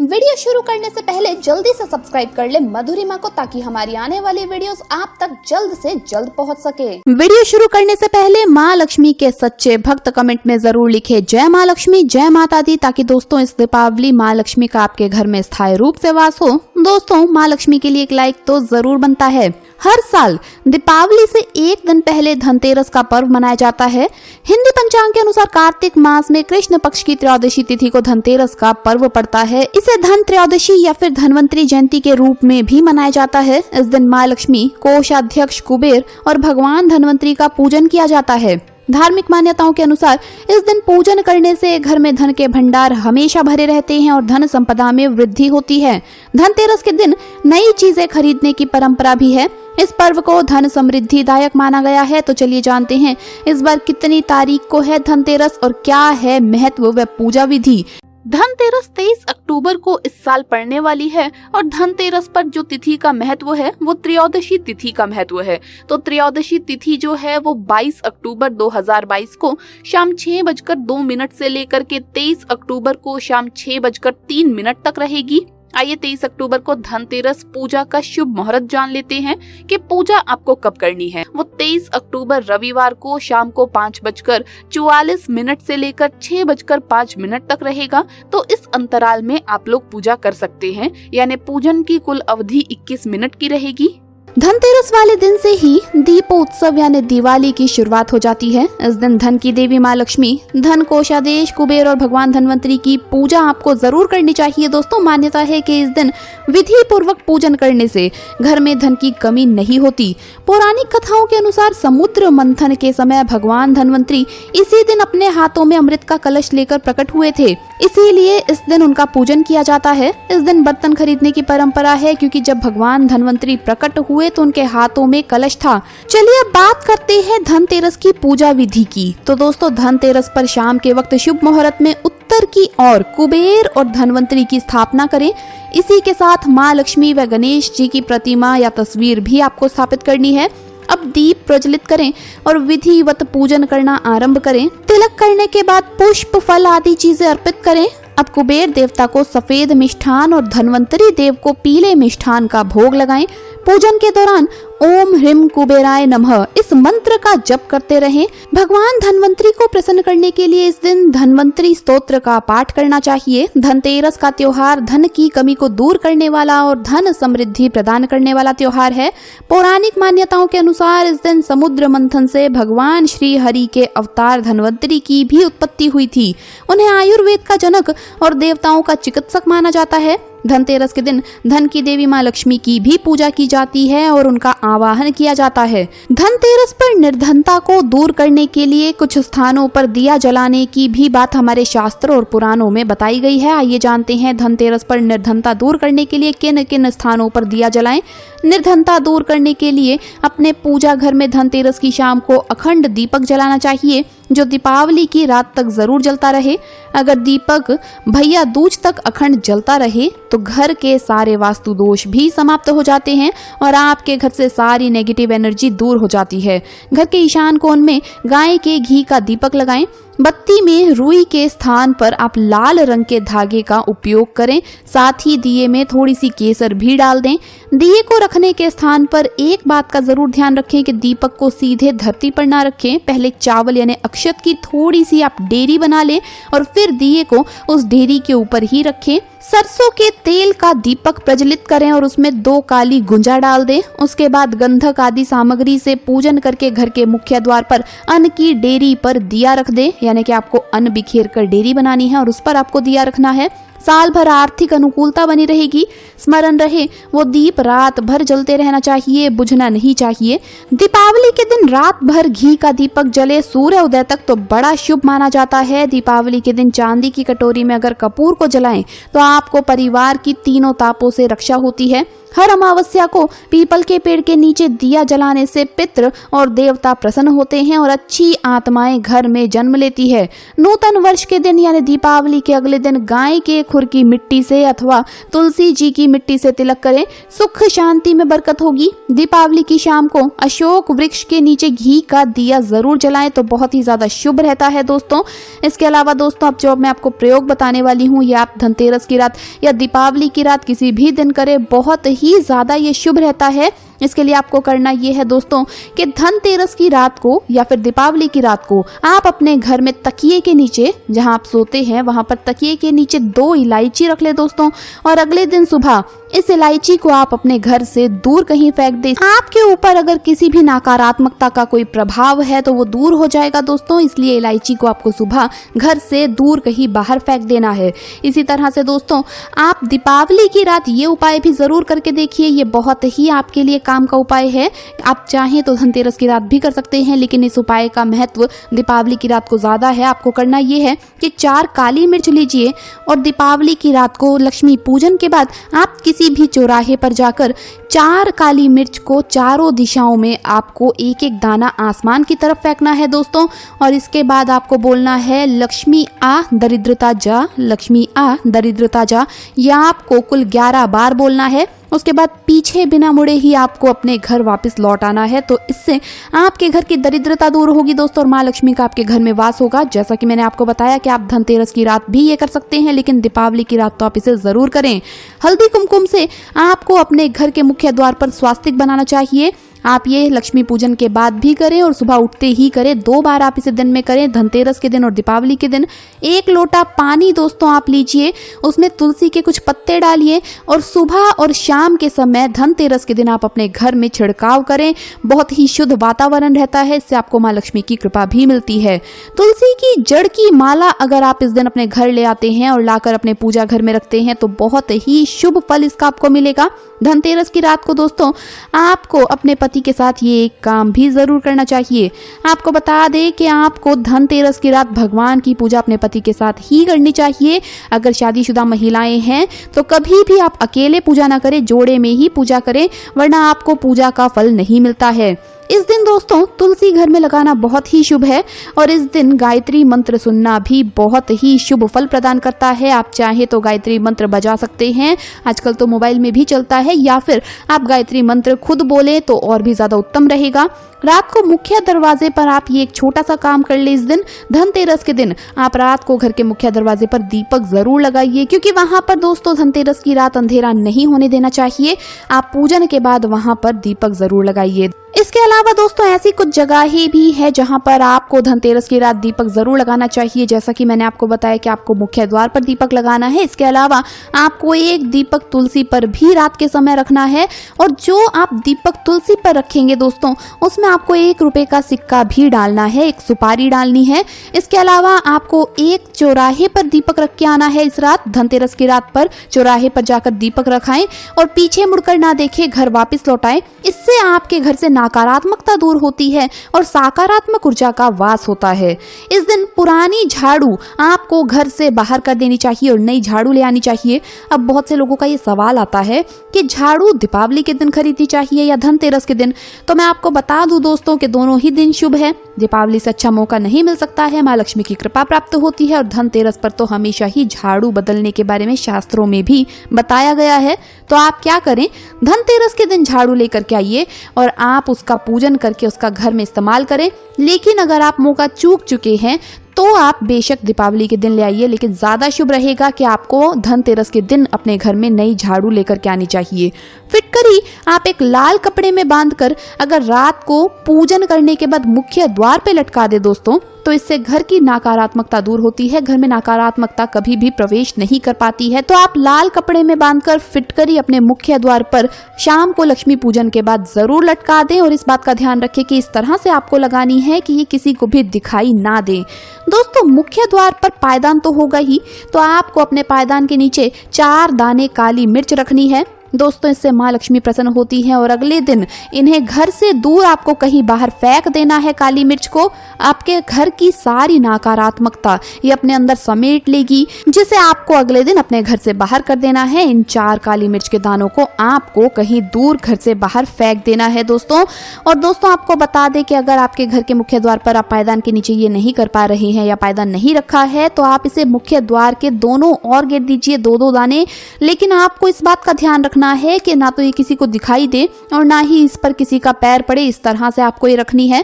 Video शुरू करने से पहले जल्दी से सब्सक्राइब कर ले मधुरिमा को, ताकि हमारी आने वाली वीडियोस आप तक जल्द से जल्द पहुंच सके। वीडियो शुरू करने से पहले माँ लक्ष्मी के सच्चे भक्त कमेंट में जरूर लिखे जय माँ लक्ष्मी, जय माता दी, ताकि दोस्तों इस दीपावली माँ लक्ष्मी का आपके घर में स्थायी रूप से वास हो। दोस्तों माँ लक्ष्मी के लिए एक लाइक तो जरूर बनता है। हर साल दीपावली से एक दिन पहले धनतेरस का पर्व मनाया जाता है। हिंदी पंचांग के अनुसार कार्तिक मास में कृष्ण पक्ष की त्रयोदशी तिथि को धनतेरस का पर्व पड़ता है। इसे धन त्रयोदशी या फिर धनवंतरी जयंती के रूप में भी मनाया जाता है। इस दिन माँ लक्ष्मी, कोषाध्यक्ष कुबेर और भगवान धनवंतरी का पूजन किया जाता है। धार्मिक मान्यताओं के अनुसार इस दिन पूजन करने से घर में धन के भंडार हमेशा भरे रहते हैं और धन संपदा में वृद्धि होती है। धनतेरस के दिन नई चीजें खरीदने की परंपरा भी है। इस पर्व को धन समृद्धिदायक माना गया है। तो चलिए जानते हैं इस बार कितनी तारीख को है धनतेरस और क्या है महत्व व पूजा विधि। धनतेरस 23 अक्टूबर को इस साल पड़ने वाली है और धनतेरस पर जो तिथि का महत्व है वो त्रयोदशी तिथि का महत्व है। तो त्रयोदशी तिथि जो है वो 22 अक्टूबर 2022 को शाम 6:02 से लेकर के 23 अक्टूबर को शाम 6:03 तक रहेगी। आइए 23 अक्टूबर को धनतेरस पूजा का शुभ मुहूर्त जान लेते हैं कि पूजा आपको कब करनी है। वो 23 अक्टूबर रविवार को शाम को 5:44 से लेकर 6:05 तक रहेगा। तो इस अंतराल में आप लोग पूजा कर सकते हैं, यानी पूजन की कुल अवधि 21 मिनट की रहेगी। धनतेरस वाले दिन से ही दीपोत्सव यानी दिवाली की शुरुआत हो जाती है। इस दिन धन की देवी माँ लक्ष्मी, धन कोषाधीश कुबेर और भगवान धनवंतरी की पूजा आपको जरूर करनी चाहिए। दोस्तों मान्यता है कि इस दिन विधि पूर्वक पूजन करने से घर में धन की कमी नहीं होती। पौराणिक कथाओं के अनुसार समुद्र मंथन के समय भगवान धनवंतरी इसी दिन अपने हाथों में अमृत का कलश लेकर प्रकट हुए थे, इसीलिए इस दिन उनका पूजन किया जाता है। इस दिन बर्तन खरीदने की परंपरा है, क्योंकि जब भगवान धनवंतरी प्रकट हुए तो उनके हाथों में कलश था। चलिए अब बात करते हैं धनतेरस की पूजा विधि की। तो दोस्तों धनतेरस पर शाम के वक्त शुभ मुहूर्त में उत्तर की ओर कुबेर और धनवंतरी की स्थापना करें। इसी के साथ माँ लक्ष्मी व गणेश जी की प्रतिमा या तस्वीर भी आपको स्थापित करनी है। अब दीप प्रज्वलित करें और विधिवत पूजन करना आरंभ करें। तिलक करने के बाद पुष्प, फल आदि चीजें अर्पित करें। अब कुबेर देवता को सफेद मिष्ठान और धनवंतरी देव को पीले मिष्ठान का भोग लगाएं। पूजन के दौरान ओम ह्रीम कुबेराय नमः इस मंत्र का जप करते रहें। भगवान धनवंतरी को प्रसन्न करने के लिए इस दिन धनवंतरी स्तोत्र का पाठ करना चाहिए। धनतेरस का त्योहार धन की कमी को दूर करने वाला और धन समृद्धि प्रदान करने वाला त्योहार है। पौराणिक मान्यताओं के अनुसार इस दिन समुद्र मंथन से भगवान श्री हरि के अवतार धनवंतरी की भी उत्पत्ति हुई थी। उन्हें आयुर्वेद का जनक और देवताओं का चिकित्सक माना जाता है। धनतेरस के दिन धन की देवी माँ लक्ष्मी की भी पूजा की जाती है और उनका आवाहन किया जाता है। धनतेरस पर निर्धनता को दूर करने के लिए कुछ स्थानों पर दिया जलाने की भी बात हमारे शास्त्र और पुराणों में बताई गई है। आइए जानते हैं धनतेरस पर निर्धनता दूर करने के लिए किन किन स्थानों पर दिया जलाएं। निर्धनता दूर करने के लिए अपने पूजा घर में धनतेरस की शाम को अखंड दीपक जलाना चाहिए, जो दीपावली की रात तक जरूर जलता रहे। अगर दीपक भैया दूज तक अखंड जलता रहे तो घर के सारे वास्तु दोष भी समाप्त हो जाते हैं और आपके घर से सारी नेगेटिव एनर्जी दूर हो जाती है। घर के ईशान कोण में गाय के घी का दीपक लगाएं। बत्ती में रुई के स्थान पर आप लाल रंग के धागे का उपयोग करें। साथ ही दिए में थोड़ी सी केसर भी डाल दें। दिए को रखने के स्थान पर एक बात का जरूर ध्यान रखें कि दीपक को सीधे धरती पर ना रखें। पहले चावल यानी अक्षत की थोड़ी सी आप डेरी बना लें और फिर दिए को उस डेरी के ऊपर ही रखें। सरसों के तेल का दीपक प्रज्वलित करें और उसमें 2 काली गुंजा डाल दें। उसके बाद गंधक आदि सामग्री से पूजन करके घर के मुख्य द्वार पर अन्न की डेरी पर दिया रख दें, यानी कि आपको अन्न बिखेर कर डेरी बनानी है और उस पर आपको दिया रखना है। साल भर आर्थिक अनुकूलता बनी रहेगी। स्मरण रहे वो दीप रात भर जलते रहना चाहिए, बुझना नहीं चाहिए। दीपावली के दिन रात भर घी का दीपक जले सूर्य उदय तक तो बड़ा शुभ माना जाता है। दीपावली के दिन चांदी की कटोरी में अगर कपूर को जलाएं तो आपको परिवार की तीनों तापों से रक्षा होती है। हर अमावस्या को पीपल के पेड़ के नीचे दिया जलाने से पितृ और देवता प्रसन्न होते हैं और अच्छी आत्माएं घर में जन्म लेती है। नूतन वर्ष के दिन यानी दीपावली के अगले दिन गाय के खुर की मिट्टी से अथवा तुलसी जी की मिट्टी से तिलक करें, सुख शांति में बरकत होगी। दीपावली की शाम को अशोक वृक्ष के नीचे घी का दिया जरूर जलाएं तो बहुत ही ज्यादा शुभ रहता है दोस्तों। इसके अलावा दोस्तों अब जो मैं आपको प्रयोग बताने वाली हूँ ये आप धनतेरस की रात या दीपावली की रात किसी भी दिन करें, बहुत ही ज्यादा ये शुभ रहता है। इसके लिए आपको करना ये है दोस्तों कि धनतेरस की रात को या फिर दीपावली की रात को आप अपने घर में तकिए के नीचे जहां आप सोते हैं वहां पर तकिए के नीचे 2 इलायची रख ले दोस्तों, और अगले दिन सुबह इस इलायची को आप अपने घर से दूर कहीं फेंक दें। आपके ऊपर अगर किसी भी नकारात्मकता का कोई प्रभाव है तो वो दूर हो जाएगा दोस्तों, इसलिए इलायची को आपको सुबह घर से दूर कहीं बाहर फेंक देना है। इसी तरह से दोस्तों आप दीपावली की रात ये उपाय भी जरूर करके देखिए, ये बहुत ही आपके लिए काम का उपाय है। आप चाहें तो धनतेरस की रात भी कर सकते हैं, लेकिन इस उपाय का महत्व दीपावली की रात को ज्यादा है। आपको करना ये है कि 4 काली मिर्च लीजिए और दीपावली की रात को लक्ष्मी पूजन के बाद आप किसी भी चौराहे पर जाकर 4 काली मिर्च को चारों दिशाओं में आपको एक एक दाना आसमान की तरफ फेंकना है दोस्तों। और इसके बाद आपको बोलना है लक्ष्मी आ दरिद्रता जा, लक्ष्मी आ दरिद्रता जा, या आपको कुल 11 बार बोलना है। उसके बाद पीछे बिना मुड़े ही आपको अपने घर वापस लौट आना है, तो इससे आपके घर की दरिद्रता दूर होगी दोस्तों और माँ लक्ष्मी का आपके घर में वास होगा। जैसा कि मैंने आपको बताया कि आप धनतेरस की रात भी ये कर सकते हैं, लेकिन दीपावली की रात तो आप इसे जरूर करें। हल्दी कुमकुम से आपको अपने घर के मुख्य द्वार पर स्वास्तिक बनाना चाहिए। आप ये लक्ष्मी पूजन के बाद भी करें और सुबह उठते ही करें, 2 बार आप इसे दिन में करें, धनतेरस के दिन और दीपावली के दिन। 1 लोटा पानी दोस्तों आप लीजिए, उसमें तुलसी के कुछ पत्ते डालिए और सुबह और शाम के समय धनतेरस के दिन आप अपने घर में छिड़काव करें। बहुत ही शुद्ध वातावरण रहता है, इससे आपको माँ लक्ष्मी की कृपा भी मिलती है। तुलसी की जड़ की माला अगर आप इस दिन अपने घर ले आते हैं और लाकर अपने पूजा घर में रखते हैं तो बहुत ही शुभ फल इसका आपको मिलेगा। धनतेरस की रात को दोस्तों आपको अपने पति के साथ ये एक काम भी जरूर करना चाहिए। आपको बता दें कि आपको धनतेरस की रात भगवान की पूजा अपने पति के साथ ही करनी चाहिए। अगर शादीशुदा महिलाएं हैं तो कभी भी आप अकेले पूजा ना करें, जोड़े में ही पूजा करें, वरना आपको पूजा का फल नहीं मिलता है। इस दिन दोस्तों तुलसी घर में लगाना बहुत ही शुभ है और इस दिन गायत्री मंत्र सुनना भी बहुत ही शुभ फल प्रदान करता है। आप चाहे तो गायत्री मंत्र बजा सकते हैं, आजकल तो मोबाइल में भी चलता है, या फिर आप गायत्री मंत्र खुद बोले तो और भी ज्यादा उत्तम रहेगा। रात को मुख्य दरवाजे पर आप ये एक छोटा सा काम कर ले। इस दिन धनतेरस के दिन आप रात को घर के मुख्य दरवाजे पर दीपक जरूर लगाइए, क्योंकि वहां पर दोस्तों धनतेरस की रात अंधेरा नहीं होने देना चाहिए। आप पूजन के बाद वहां पर दीपक जरूर लगाइए। इसके अलावा दोस्तों ऐसी कुछ जगहें भी है जहां पर आपको धनतेरस की रात दीपक जरूर लगाना चाहिए। जैसा कि मैंने आपको बताया कि आपको मुख्य द्वार पर दीपक लगाना है। इसके अलावा आपको एक दीपक तुलसी पर भी रात के समय रखना है, और जो आप दीपक तुलसी पर रखेंगे दोस्तों उसमें आपको 1 रुपए का सिक्का भी डालना है, एक सुपारी डालनी है। इसके अलावा आपको एक चौराहे पर दीपक रख के आना है। इस रात धनतेरस की रात पर चौराहे पर जाकर दीपक रखाएं और पीछे मुड़कर ना देखें, घर वापस लौटाएं। इससे आपके घर से नकारात्मकता दूर होती है और सकारात्मक ऊर्जा का वास होता है। इस दिन पुरानी झाड़ू आपको घर से बाहर कर देनी चाहिए और नई झाड़ू ले आनी चाहिए। अब बहुत से लोगों का ये सवाल आता है कि झाड़ू दीपावली के दिन खरीदनी चाहिए या धनतेरस के दिन, तो मैं आपको बता दूं दोस्तों कि दोनों ही दिन शुभ है। दीपावली से अच्छा मौका नहीं मिल सकता है, माँ लक्ष्मी की कृपा प्राप्त होती है, और धनतेरस पर तो हमेशा ही झाड़ू बदलने के बारे में शास्त्रों में भी बताया गया है। तो आप क्या करें, धनतेरस के दिन झाड़ू लेकर के आइए और आप उसका पूजन करके उसका घर में इस्तेमाल करें। लेकिन अगर आप मौका चूक चुके हैं तो आप बेशक दीपावली के दिन ले आइए, लेकिन ज्यादा शुभ रहेगा कि आपको धनतेरस के दिन अपने घर में नई झाड़ू लेकर के आनी चाहिए। फिटकरी आप एक लाल कपड़े में बांधकर अगर रात को पूजन करने के बाद मुख्य द्वार पे लटका दे दोस्तों, तो इससे घर की नकारात्मकता दूर होती है। घर में नकारात्मकता कभी भी प्रवेश नहीं कर पाती है। तो आप लाल कपड़े में बांधकर फिटकरी अपने मुख्य द्वार पर शाम को लक्ष्मी पूजन के बाद जरूर लटका दें, और इस बात का ध्यान रखें कि इस तरह से आपको लगानी है कि ये किसी को भी दिखाई ना दे। दोस्तों मुख्य द्वार पर पायदान तो होगा ही, तो आपको अपने पायदान के नीचे 4 दाने काली मिर्च रखनी है। दोस्तों इससे माँ लक्ष्मी प्रसन्न होती हैं और अगले दिन इन्हें घर से दूर आपको कहीं बाहर फेंक देना है। काली मिर्च को आपके घर की सारी नकारात्मकता ये अपने अंदर समेट लेगी, जिसे आपको अगले दिन अपने घर से बाहर कर देना है। इन 4 काली मिर्च के दानों को आपको कहीं दूर घर से बाहर फेंक देना है दोस्तों। और दोस्तों आपको बता दें कि अगर आपके घर के मुख्य द्वार पर आप पायदान के नीचे ये नहीं कर पा रहे हैं या पायदान नहीं रखा है तो आप इसे मुख्य द्वार के दोनों ओर गिर दीजिए 2-2 दाने। लेकिन आपको इस बात का ध्यान रखना है कि ना तो ये किसी को दिखाई दे और ना ही इस पर किसी का पैर पड़े, इस तरह से आपको ये रखनी है।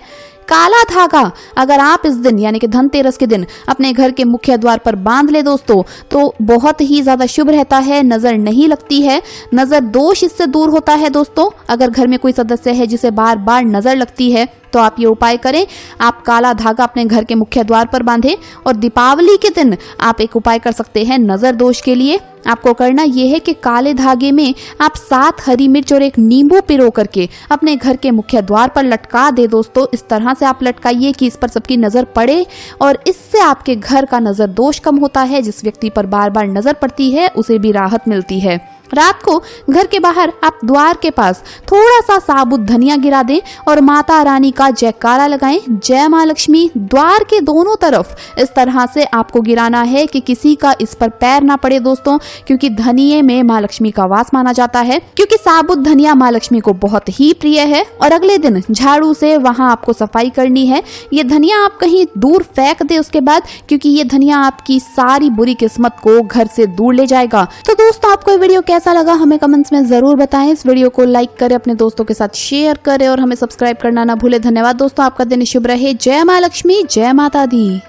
काला धागा अगर आप इस दिन यानी कि धनतेरस के दिन अपने घर के मुख्य द्वार पर बांध ले दोस्तों तो बहुत ही ज्यादा शुभ रहता है, नजर नहीं लगती है, नजर दोष इससे दूर होता है दोस्तों। अगर घर में कोई सदस्य है जिसे बार बार नजर लगती है तो आप ये उपाय करें, आप काला धागा अपने घर के मुख्य द्वार पर बांधें। और दीपावली के दिन आप एक उपाय कर सकते हैं नजर दोष के लिए। आपको करना यह है कि काले धागे में आप 7 हरी मिर्च और 1 नींबू पिरो करके अपने घर के मुख्य द्वार पर लटका दे दोस्तों। इस तरह से आप लटकाइए कि इस पर सबकी नजर पड़े और इससे आपके घर का नजर दोष कम होता है। जिस व्यक्ति पर बार बार नजर पड़ती है उसे भी राहत मिलती है। रात को घर के बाहर आप द्वार के पास थोड़ा सा साबुत धनिया गिरा दें और माता रानी का जयकारा लगाएं, जय माँ लक्ष्मी। द्वार के दोनों तरफ इस तरह से आपको गिराना है कि किसी का इस पर पैर ना पड़े दोस्तों, क्योंकि धनिये में माँ लक्ष्मी का वास माना जाता है, क्योंकि साबुत धनिया माँ लक्ष्मी को बहुत ही प्रिय है। और अगले दिन झाड़ू से वहां आपको सफाई करनी है। ये धनिया आप कहीं दूर फेंक दे उसके बाद, क्योंकि ये धनिया आपकी सारी बुरी किस्मत को घर से दूर ले जाएगा। तो दोस्तों आपको ये वीडियो कैसा लगा हमें कमेंट्स में जरूर बताएं। इस वीडियो को लाइक करें, अपने दोस्तों के साथ शेयर करें और हमें सब्सक्राइब करना ना भूलें। धन्यवाद दोस्तों, आपका दिन शुभ रहे। जय माँ लक्ष्मी, जय माता दी।